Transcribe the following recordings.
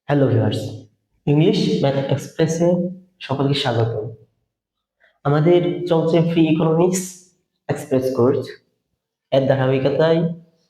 Hello viewers, English math এক্সপ্রেসে সকলকে স্বাগত। আমাদের চলছে ফ্রি ইকোনমিক্স এক্সপ্রেস কোর্স। এর ধারাবাহিকতায়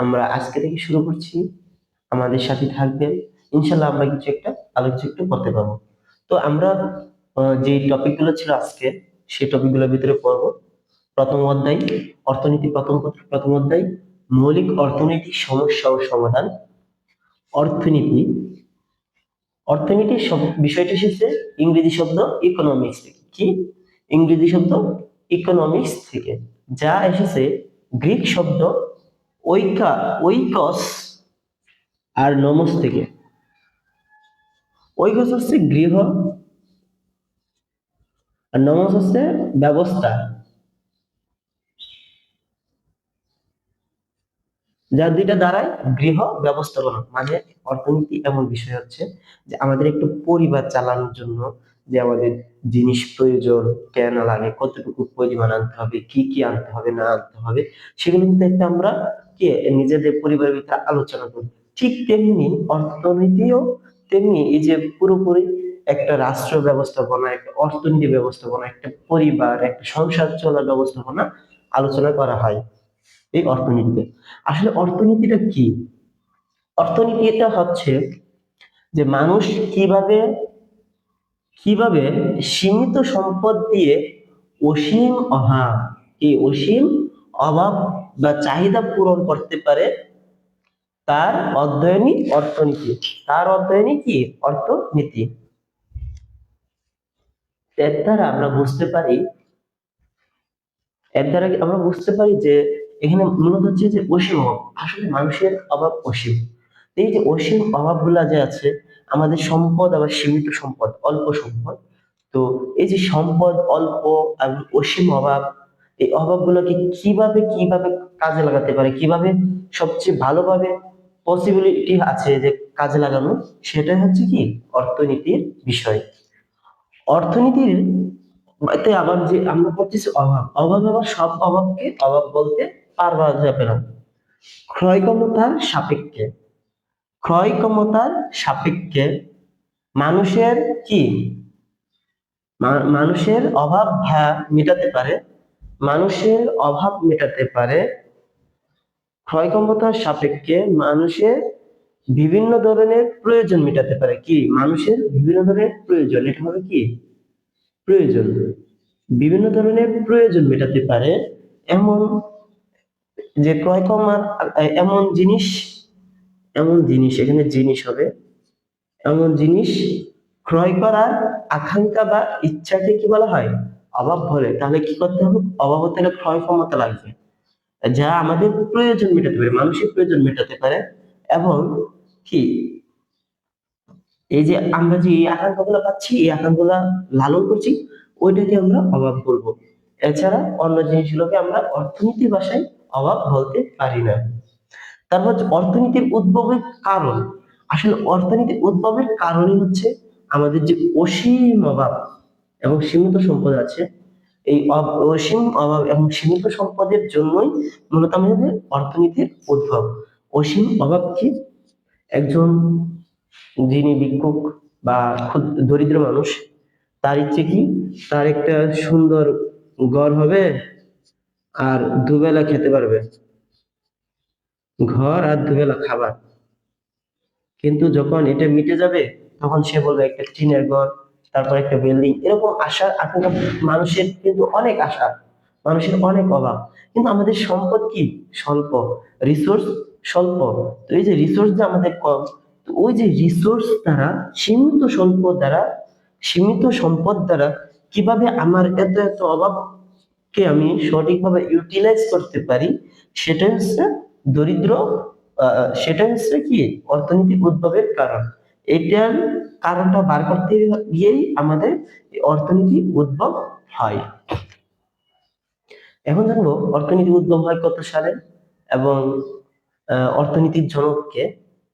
আমরা আজকে থেকে শুরু করছি। আমাদের সাথে থাকবেন, ইনশাল্লাহ আমরা কিছু একটা আলোচনা একটু করতে পারবো। তো আমরা যে টপিকগুলো ছিল আজকে, সেই টপিকগুলোর ভিতরে পড়ব। প্রথম অধ্যায় অর্থনীতি, প্রথম অধ্যায় মৌলিক অর্থনৈতিক সমস্যা ও সমাধান। অর্থনীতি অর্থনীতির বিষয়টা এসেছে ইংরেজি শব্দ ইকোনমিক্স থেকে। কি? ইংরেজি শব্দ ইকোনমিক্স থেকে, যা এসেছে গ্রিক শব্দ ওইকস আর নোমস থেকে। ওইকস হচ্ছে গৃহ, আর নোমস হচ্ছে ব্যবস্থা, যা দুইটা দ্বারাই গৃহ ব্যবস্থাপনা। মানে অর্থনীতি এমন বিষয় হচ্ছে যে আমাদের একটু পরিবার চালানোর জন্য যে আমাদের জিনিস প্রয়োজন কেন লাগে, কতটুকু পরিমাণ আনতে হবে, কি কি আনতে হবে না আনতে হবে, সেগুলো কিন্তু একটা আমরা কি নিজেদের পরিবারের ভিতরে আলোচনা করি। ঠিক তেমনি অর্থনীতিও তেমনি এই যে পুরোপুরি একটা রাষ্ট্র ব্যবস্থাপনা, একটা অর্থনীতি ব্যবস্থাপনা, একটা পরিবার, একটা সংসার চলার ব্যবস্থাপনা আলোচনা করা হয় এই অর্থনীতিতে। আসলে অর্থনীতিটা কি? অর্থনীতিটা হচ্ছে যে মানুষ কিভাবে কিভাবে সীমিত সম্পদ দিয়ে অসীম অভাব, এই অসীম অভাব বা চাহিদা পূরণ করতে পারে, তার অধ্যয়নই অর্থনীতি। তার অধ্যয়নই কি? অর্থনীতি। এর দ্বারা আমরা বুঝতে পারি এর দ্বারা আমরা বুঝতে পারি যে এখানে মূলত হচ্ছে যে অসীম অভাব। আসলে মানুষের অভাব অসীম। এই যে অসীম অভাব গুলা যে আছে, আমাদের সম্পদ আবার সীমিত সম্পদ, অল্প সম্পদ। তো এই যে সম্পদ অল্প আর অসীম অভাব, এই অভাবগুলোকে কিভাবে কিভাবে কাজে লাগাতে পারে, কিভাবে সবচেয়ে ভালোভাবে পসিবিলিটি আছে যে কাজে লাগানো, সেটাই হচ্ছে কি অর্থনীতির বিষয়। অর্থনীতির এতে আবার যে আমরা করতেছি অভাব, অভাব আবার সব অভাবকে অভাব বলতে পারবা যাবে না। ক্রয় ক্ষমতার সাপেক্ষে, ক্রয় ক্ষমতার সাপেক্ষে মানুষের কি মানুষের অভাব মেটাতে পারে, মানুষের অভাব মেটাতে পারে ক্রয় ক্ষমতার সাপেক্ষে মানুষের বিভিন্ন ধরনের প্রয়োজন মেটাতে পারে। কি? মানুষের বিভিন্ন ধরনের প্রয়োজন, এটা হবে কি প্রয়োজন, বিভিন্ন ধরনের প্রয়োজন মেটাতে পারে। এমন যে ক্রয় কমার এমন জিনিস, এমন জিনিস, এখানে জিনিস হবে এমন জিনিস ক্রয় করার আকাঙ্ক্ষা বা ইচ্ছাকে কি বলা হয়? অভাব বলে। তাহলে কি করতে হবে? অভাব হতে গেলে ক্রয় ক্ষমতা লাগবে, যা আমাদের প্রয়োজন মেটাতে পারে, মানসিক প্রয়োজন মেটাতে পারে। এবং কি এই যে আমরা যে এই আকাঙ্ক্ষা গুলো পাচ্ছি, এই আকাঙ্ক্ষা লালন করছি, ওইটাকে আমরা অভাব বলবো। এছাড়া অন্য জিনিসগুলোকে আমরা অর্থনীতি ভাষায় অভাব বলতে পারি না। তারপর হচ্ছে অর্থনীতির উদ্ভবের কারণ। আসলে অর্থনীতির উদ্ভবের কারণই হচ্ছে আমাদের যে অসীম অভাব এবং সীমিত সম্পদ আছে, এই অসীম অভাব এবং সীমিত সম্পদের জন্যই মূলত আমাদের অর্থনীতির উদ্ভব। অসীম অভাব কি? একজন যিনি ভিক্ষুক বা দরিদ্র মানুষ, তার ইচ্ছে কি? তার একটা সুন্দর ঘর হবে আর দুবেলা খেতে পারবে, ঘর আর দুবেলা খাবার। কিন্তু যখন এটা মিটে যাবে, তখন সে বলবে একটা টিনের ঘর, তারপর একটা বিল্ডিং, এরকম আশার আকাঙ্ক্ষা। মানুষের কিন্তু অনেক আশা, মানুষের অনেক অভাব, কিন্তু আমাদের সম্পদ কি? স্বল্প, রিসোর্স স্বল্প। তো এই যে রিসোর্স যে আমাদের কম, তো ওই যে রিসোর্স দ্বারা, সীমিত সম্পদ দ্বারা, সীমিত সম্পদ দ্বারা কিভাবে আমার এত এত অভাবকে আমি সঠিকভাবে ইউটিলাইজ করতে পারি, সেটা হচ্ছে দরিদ্র, সেটা হচ্ছে কি অর্থনৈতিক উদ্ভবের কারণ। এটার কারণটা বার করতে গিয়েই আমাদের এই অর্থনীতি উদ্ভব হয়। এখন জানবো অর্থনীতি উদ্ভব হয় কত সালে এবং অর্থনীতির জনক কে।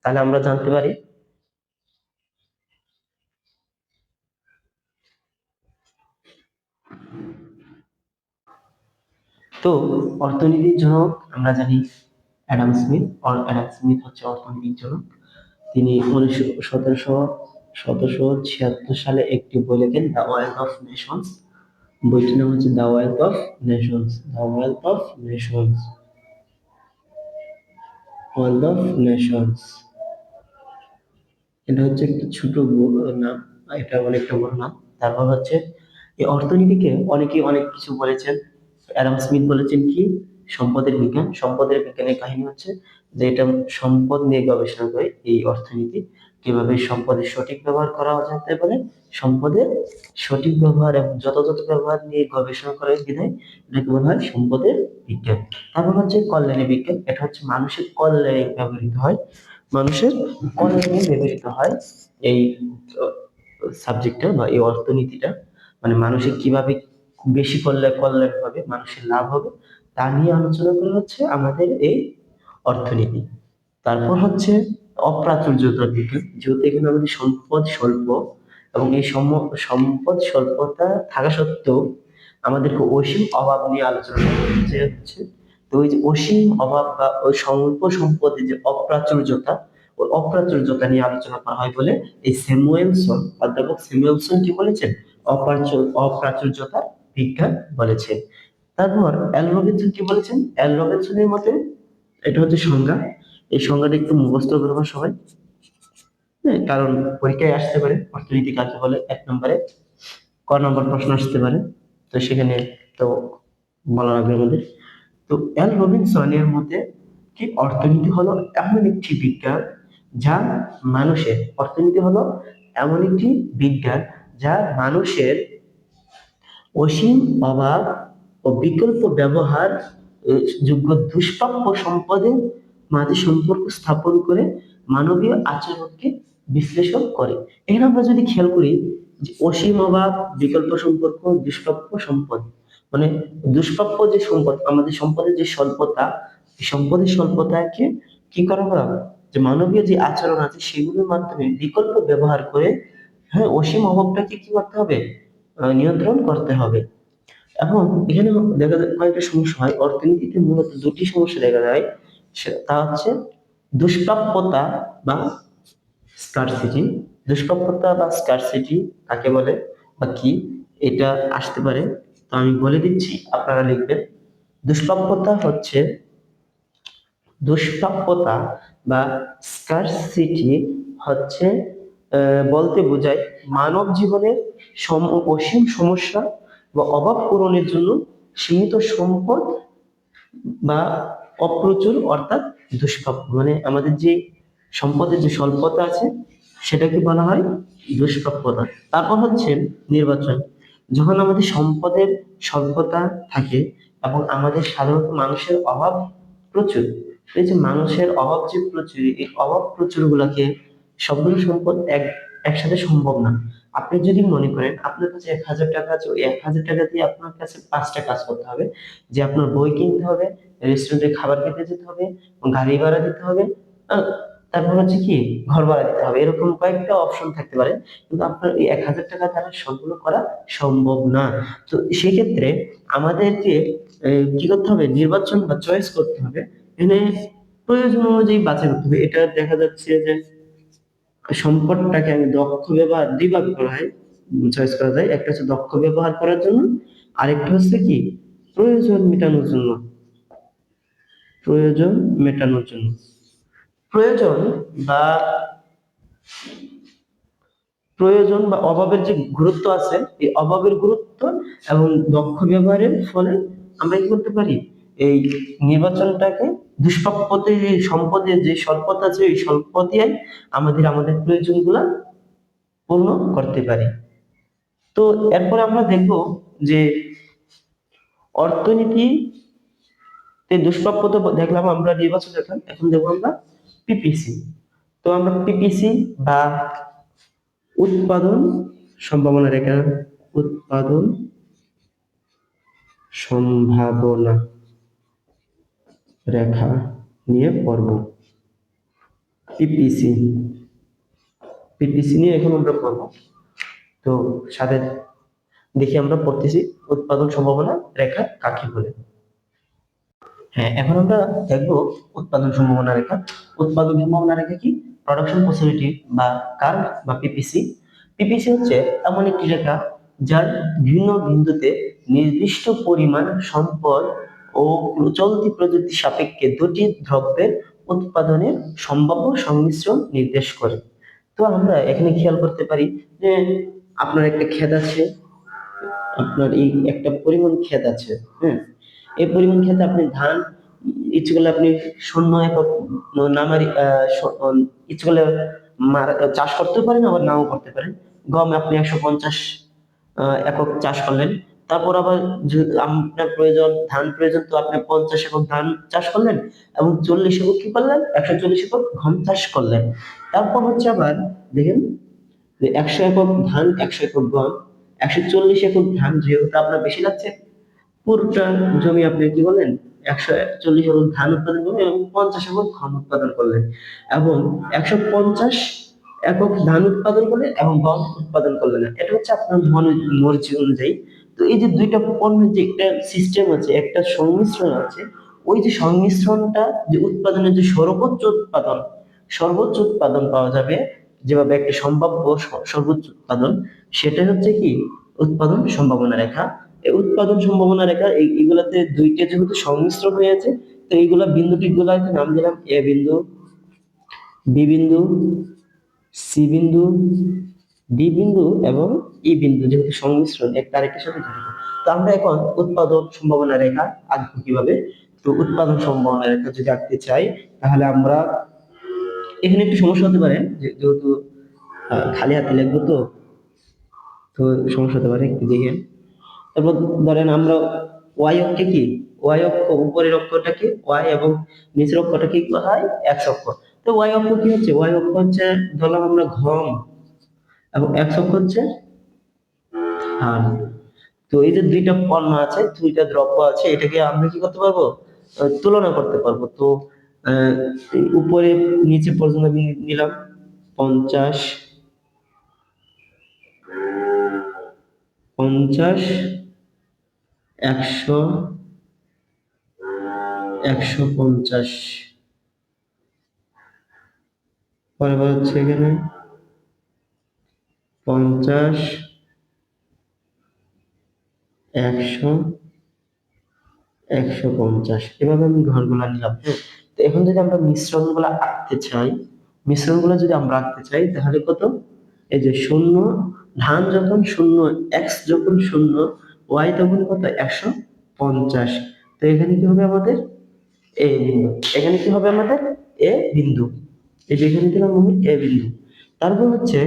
তাহলে আমরা জানতে পারি। তো অর্থনীতির জনক আমরা জানি অ্যাডাম স্মিথ। অ্যাডাম স্মিথ হচ্ছে অর্থনীতির জনক। তিনি 1700 1776 সালে একটি বই লেখেন, দ্য ওয়েলথ অফ নেশনস। বইটির নাম হচ্ছে the wealth of Nations, the wealth of Nations, wealth of Nations. এটা হচ্ছে একটা ছোট নাম, এটা অনেকটা বড় নাম। তারপর হচ্ছে এই অর্থনীতিকে অনেকে অনেক কিছু বলেছেন। অ্যাডাম স্মিথ বলেছেন কি, সম্পদের বিজ্ঞান। সম্পদের বিজ্ঞানের কাহিনী হচ্ছে যে এটা সম্পদ নিয়ে গবেষণা করে এই অর্থনীতি, কিভাবে সম্পদের সঠিক ব্যবহার করা যেতে পারে, সম্পদের সঠিক ব্যবহার এবং যথাযথ ব্যবহার নিয়ে গবেষণা করে বিধায় এটাকে বলা হয় সম্পদের বিজ্ঞান। তারপর হচ্ছে কল্যাণী বিজ্ঞান, এটা হচ্ছে মানুষের কল্যাণে ব্যবহৃত হয়, মানুষের কল্যাণে ব্যবহৃত হয় এই সাবজেক্টটা বা এই অর্থনীতিটা। মানে মানুষের কিভাবে বেশি করলে কল্যাণ হবে, মানুষের লাভ হবে, তা নিয়ে আলোচনা করা হচ্ছে আমাদের এই অর্থনীতি। তারপর হচ্ছে অপ্রাচুর্যতার দিকে, যেহেতু এখানে আমাদের সম্পদ স্বল্প এবং এই সম্পদ স্বল্পতা থাকা সত্ত্বেও আমাদেরকে অসীম অভাব নিয়ে আলোচনা করতে হচ্ছে। তো ওই যে অসীম অভাব বা ওই স্বল্প সম্পদের যে অপ্রাচুর্যতা, ওই অপ্রাচুর্যতা নিয়ে আলোচনা করা হয় বলে এই স্যামুয়েলসন, অধ্যাপক স্যামুয়েলসন কি বলেছেন, অপ্রাচুর্যতার বিজ্ঞান বলেছেন। তারপর এল রবিনসন কি বলেছেন, এল রবিনসনের মতে এটা হচ্ছে সংজ্ঞা, এই সংজ্ঞাটা একটু মুখস্থ করবো সবাই। হ্যাঁ, কারণ পরীক্ষায় আসতে পারে অর্থনীতি কাকে বলে, 1 নম্বরে ক নম্বর প্রশ্ন আসতে পারে, তো সেখানে তো বলা লাগবে আমাদের। তো এল রবিনসনের মতে কি, অর্থনীতি হলো এমন একটি বিজ্ঞান যা মানুষের, অর্থনীতি হলো এমন একটি বিজ্ঞান যা মানুষের অসীম অভাব ও বিকল্প ব্যবহার যোগ্য দুষ্প্রাপ্য সম্পদের মাঝে সম্পর্ক স্থাপন করে মানবীয় আচরণকে বিশ্লেষণ করে। এখানে আমরা যদি খেয়াল করি যে অসীম অভাব, বিকল্প সম্পর্ক, দুষ্প্রাপ্য সম্পদ, মানে দুষ্প্রাপ্য যে সম্পদ, আমাদের সম্পদের যে স্বল্পতা, এই সম্পদের স্বল্পতাকে কি করা হবে, যে মানবীয় যে আচরণ আছে সেগুলোর মাধ্যমে বিকল্প ব্যবহার করে, হ্যাঁ, অসীম অভাবটাকে কি করতে হবে, নিয়ন্ত্রণ করতে হবে। এখন এখানে দেখা যায় কয়েকটা সমস্যা হয় অর্থনীতিতে, মূলত দুটি সমস্যা দেখা যায়। তা হচ্ছে দুষ্প্রাপ্যতা বা স্কারসিটি। দুষ্প্রাপ্যতা বা স্কারসিটি কাকে বলে বা কি, এটা আসতে পারে, তো আমি বলে দিচ্ছি, আপনারা লিখবেন। দুষ্প্রাপ্যতা হচ্ছে, দুষ্প্রাপ্যতা বা স্কারসিটি হচ্ছে বলতে বোঝায় মানব জীবনের অসীম সমস্যা বা অভাব পূরণের জন্য সীমিত সম্পদ বা অপ্রচুর, অর্থাৎ দুষ্প্রাপ্য, মানে আমাদের যে সম্পদের যে স্বল্পতা আছে সেটাকে বলা হয় দুষ্প্রাপ্যতা। তারপর হচ্ছে নির্বাচন, যখন আমাদের সম্পদের স্বল্পতা থাকে এবং আমাদের সাধারণত মানুষের অভাব প্রচুর, এই যে মানুষের অভাব যে প্রচুর, এই অভাব প্রচুর গুলাকে, সবগুলো সম্পদ একসাথে সম্ভব না। আপনি যদি মনে করেন আপনার কাছে 1,000 টাকা আছে, ওই 1,000 টাকা দিয়ে আপনার কাছে 5টা কাজ করতে হবে, যে আপনার বই কিনতে হবে, রেস্টুরেন্টে খাবার খেতে যেতে হবে, গাড়ি ভাড়া দিতে হবে, আহ, তারপর হচ্ছে কি ঘর ভাড়া দিতে হবে, এরকম কয়েকটা অপশন থাকতে পারে। কিন্তু আপনার এই 1,000 টাকা দ্বারা সবগুলো করা সম্ভব না। তো সেক্ষেত্রে আমাদেরকে কি করতে হবে, নির্বাচন বা চয়েস করতে হবে। এখানে প্রয়োজন অনুযায়ী বাছাই করতে হবে। এটা দেখা যাচ্ছে যে সম্পদটাকে আমি দক্ষ ব্যবহার, দুই ভাগ করা হয়, চয়েস করা যায়। একটা হচ্ছে দক্ষ ব্যবহার করার জন্য, আরেকটা হচ্ছে কি প্রয়োজন মেটানোর জন্য, প্রয়োজন মেটানোর জন্য। প্রয়োজন বা প্রয়োজন বা অভাবের যে গুরুত্ব আছে, এই অভাবের গুরুত্ব এবং দক্ষ ব্যবহারের ফলে আমরা কি করতে পারি, এই নির্বাচনটাকে দুষ্প্রাপ্যতে যে সম্পদের যে স্বল্পতা আছে, এই স্বল্প দিয়ে আমাদের প্রয়োজনগুলা পূর্ণ করতে পারি। তো এরপরে আমরা দেখব যে অর্থনীতিতে দুষ্প্রাপ্যতা দেখলাম, আমরা নির্বাচন দেখলাম, এখন দেখবো আমরা পিপিসি। তো আমরা পিপিসি বা উৎপাদন সম্ভাবনা রেখা, উৎপাদন সম্ভাবনা রেখা নিয়ে পড়ব। পিপিসি, পিপিসি নিয়ে এখন আমরা পড়ব। তো সাথে দেখি আমরা পড়তেছি উৎপাদন সম্ভাবনা রেখা কাকে বলে। হ্যাঁ, এখন আমরা দেখবো উৎপাদন সম্ভাবনা রেখা। উৎপাদন সম্ভাবনা রেখা কি, প্রোডাকশন ফ্যাসিলিটি বা কার্ভ বা পিপিসি। পিপিসি হচ্ছে এমন একটি রেখা যার ভিন্ন বিন্দুতে নির্দিষ্ট পরিমাণ সম্পদ ও চলতি প্রযুক্তি সাপেক্ষে দুটি দ্রব্যের উৎপাদনের সম্ভাব্য সংমিশ্রণ নির্দেশ করে। তো আমরা এখানে খেয়াল করতে পারি যে আপনার একটা ক্ষেত আছে, আপনার এই একটা পরিমাণ ক্ষেত আছে, হ্যাঁ, এই পরিমাণ ক্ষেতে আপনি ধান ইচ্ছে করলে আপনি 0 একক নামারি ইচ্ছে করলে চাষ করতে পারেন, আবার নাও করতে পারেন। গম আপনি 150 একক চাষ করলেন, তারপর আবার আপনার প্রয়োজন ধান প্রয়োজন, তো আপনি 50 একক ধান চাষ করলেন এবং 40 একক কি করলেন, 140 একক গম চাষ করলেন। তারপর হচ্ছে আবার দেখেন যে 100 একক ধান, 100 একক গম, 140 একক ধান যেহেতু আপনার বেশি লাগছে, পুরোটা জমি আপনি কি করলেন, 140 একক ধান উৎপাদন করলেন এবং 50 একক গম উৎপাদন করলেন, এবং 150 একক ধান উৎপাদন করলেন এবং গম উৎপাদন করলেন না। এটা হচ্ছে আপনার মর্জি অনুযায়ী। তো এই যে দুইটা পণ্যের যে একটা সিস্টেম আছে, একটা সংমিশ্রণ আছে, ওই যে সংমিশ্রণটা যে উৎপাদনের যে সর্বোচ্চ উৎপাদন পাওয়া যাবে, যেভাবে একটা সম্ভাব্য সর্বোচ্চ উৎপাদন, সেটা হচ্ছে কি উৎপাদন সম্ভাবনা রেখা। এই উৎপাদন সম্ভাবনা রেখা এইগুলাতে দুইটা যেহেতু সংমিশ্রণ হয়েছে, তো এইগুলা বিন্দু টিকগুলাকে নাম দিলাম এ বিন্দু, বি বিন্দু, সি বিন্দু, ডি বিন্দু এবং ই বিন্দু, যেহেতু সংমিশ্রণ একটা আরেকটার সাথে জড়িত। তো আমরা এখন উৎপাদন সম্ভাবনা রেখা আঁকবো কিভাবে। তো উৎপাদন সম্ভাবনা রেখা যদি আঁকতে চাই, তাহলে আমরা এখানে একটু সমস্যা হতে পারে, যেহেতু খালি হাতে লিখবো, তো তো সমস্যা হতে পারে, একটু দেখেন। তারপর ধরেন আমরা ওয়াই অক্ষে কি, ওয়াই অক্ষ উপরের অক্ষটা কি ওয়াই এবং নিচের অক্ষটা কি হয় এক্স অক্ষ। তো ওয়াই অক্ষ কি হচ্ছে, ওয়াই অক্ষ হচ্ছে ধরলাম আমরা ঘম, এবং এক্স অক্ষ হচ্ছে ধান। তো এই যে দুইটা পণ্য আছে, দুইটা দ্রব্য আছে, এটাকে আমরা কি করতে পারবো, তুলনা করতে পারবো। তো আহ, উপরে নিচে পর্যন্ত আমি নিলাম 50, 50, 100, 150, পরে আবার হচ্ছে এখানে 50, 100, 150, এভাবে আমি ঘরগুলা নিলাম, হ্যাঁ। তো এখন যদি আমরা মিশ্রণগুলো যদি আমরা আঁকতে চাই, তাহলে কত, এই যে শূন্য, ধান যখন শূন্য, এক্স যখন শূন্য, ওয়াই তখন কত 150। তো এখানে কি হবে আমাদের এ বিন্দু, এখানে কি হবে আমাদের এ বিন্দু, এই যে এখানে দিলাম আমি এ বিন্দু। তারপর হচ্ছে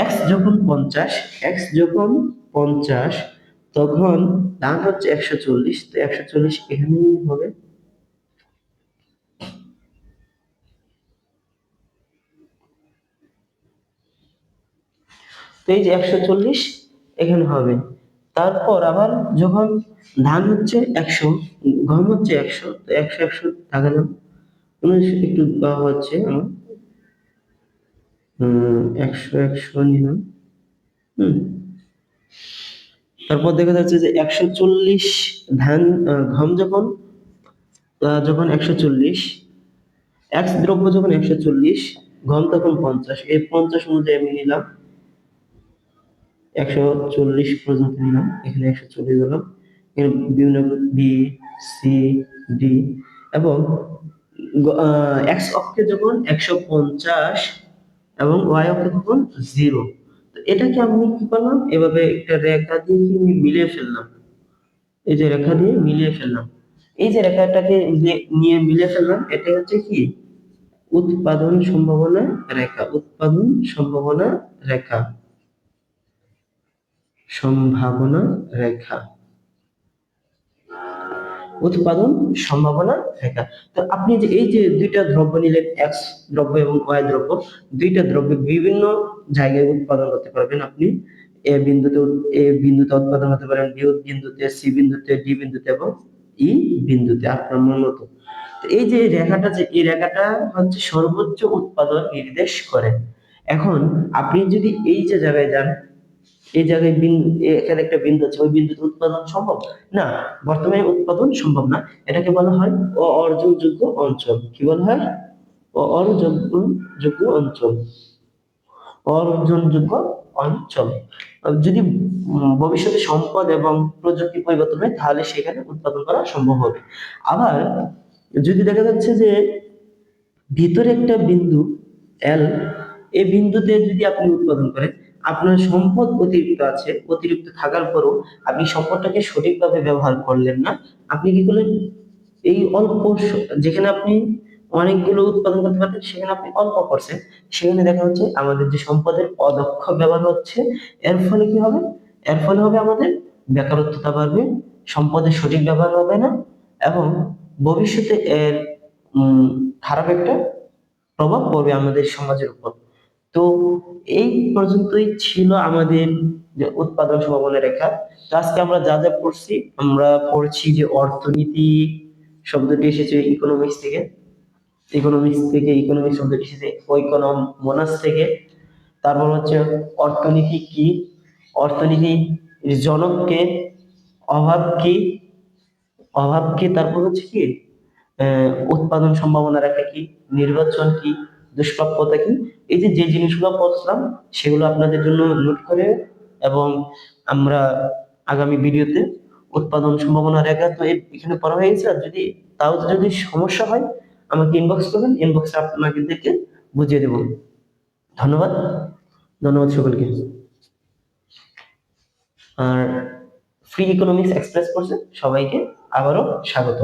এক্স যখন 50, তখন ধান হচ্ছে 140, তো 140 এখানেই হবে। তো এই যে 140 এখানে হবে। তারপর আবার যখন ধান হচ্ছে 100, গম হচ্ছে 100, তো 100 100 লাগালাম, একটু দেওয়া হচ্ছে আমার 100 100 নিলাম, হুম। তারপর দেখা যাচ্ছে যে 140 ধান, গম যখন যখন 140, এক্স দ্রব্য যখন 140, গম তখন 50, এই 50 অনুযায়ী আমি নিলাম 140 পর্যন্ত নিলাম, এখানে 140 দিলাম, এখানে বিভিন্ন বি, সি, ডি, এবং এক্স অক্ষে যখন 150 এবং ওয়াই অক্ষে তখন 0। তো এটাকে আমি কি করলাম, এভাবে একটা রেখা দিয়ে কি মিলিয়ে ফেললাম, এই যে রেখা দিয়ে মিলিয়ে ফেললাম, এই যে রেখাটাকে নিয়ে মিলিয়ে ফেললাম, এটা হচ্ছে কি উৎপাদন সম্ভাবনা রেখা, উৎপাদন সম্ভাবনা রেখা, সম্ভাবনা রেখা, উৎপাদন সম্ভাবনা রেখা। তো আপনি যে এই যে দুইটা দ্রব্য নিলেন, এক্স দ্রব্য এবং ওয়াই দ্রব্য, দুইটা দ্রব্য বিভিন্ন জায়গায় উৎপাদন করতে পারবেন আপনি। এ বিন্দুতে উৎপাদন হতে পারেন, বি বিন্দুতে, সি বিন্দুতে, ডি বিন্দুতে এবং ই বিন্দুতে, আপনার মন মতো। তো এই যে রেখাটা, যে এই রেখাটা হচ্ছে সর্বোচ্চ উৎপাদন নির্দেশ করে। এখন আপনি যদি এই যে জায়গায় যান, এই জায়গায় বিন্দু, এখানে একটা বিন্দু আছে, ওই বিন্দুতে উৎপাদন সম্ভব না, বর্তমানে উৎপাদন সম্ভব না। এটাকে বলা হয় অর্জনযোগ্য অঞ্চল। কি বলা হয়? অর্জনযোগ্য অঞ্চল, অর্জনযোগ্য অঞ্চল। যদি ভবিষ্যতে সম্পদ এবং প্রযুক্তি পরিবর্তন হয় তাহলে সেখানে উৎপাদন করা সম্ভব হবে। আবার যদি দেখা যাচ্ছে যে ভিতরে একটা বিন্দু এল, এই বিন্দুতে যদি আপনি উৎপাদন করেন, আপনার সম্পদ অতিরিক্ত আছে, অতিরিক্ত থাকার পরও আপনি সম্পদটাকে সঠিকভাবে ব্যবহার করলেন না। আপনি কি করলেন, এই অল্প যেখানে আপনি অনেকগুলো উৎপাদন করতে পারতেন সেখানে আপনি অল্প করছেন, সেখানে দেখা যাচ্ছে আমাদের যে সম্পদের অদক্ষ ব্যবহার হচ্ছে। এর ফলে কি হবে, এর ফলে হবে আমাদের বেকারত্বতা বাড়বে, সম্পদের সঠিক ব্যবহার হবে না, এবং ভবিষ্যতে এর উম খারাপ একটা প্রভাব পড়বে আমাদের সমাজের উপর। তো এই পর্যন্তই ছিল আমাদের যে উৎপাদন সম্ভাবনা রেখা। তো আজকে আমরা যা যা পড়ছি, আমরা পড়ছি যে অর্থনীতি শব্দটি এসেছে ইকোনমিক্স থেকে, ইকোনমিক্স শব্দটি এসেছে ওইকোনম মোনাস থেকে। তারপর হচ্ছে অর্থনীতি কি, অর্থনীতির জনক কে, অভাব কি, তারপর হচ্ছে কি উৎপাদন সম্ভাবনা রেখা কি, নির্বাচন কি, দুষ্প্রাপ্যতা কি। এই যে যে জিনিসগুলো পড়লাম সেগুলো আপনাদের জন্য নোট করে, এবং আমরা আগামী ভিডিওতে উৎপাদন সম্ভাবনা রেখা তো এখানে পড়া হয়ে গেছে। আর যদি সমস্যা হয় আমাকে ইনবক্স করবেন, ইনবক্সে আপনাকে দেখে বুঝিয়ে দেবো। ধন্যবাদ, ধন্যবাদ সকলকে। আর ফ্রি ইকোনমিক্স এক্সপ্রেস কোর্সে সবাইকে আবারও স্বাগত।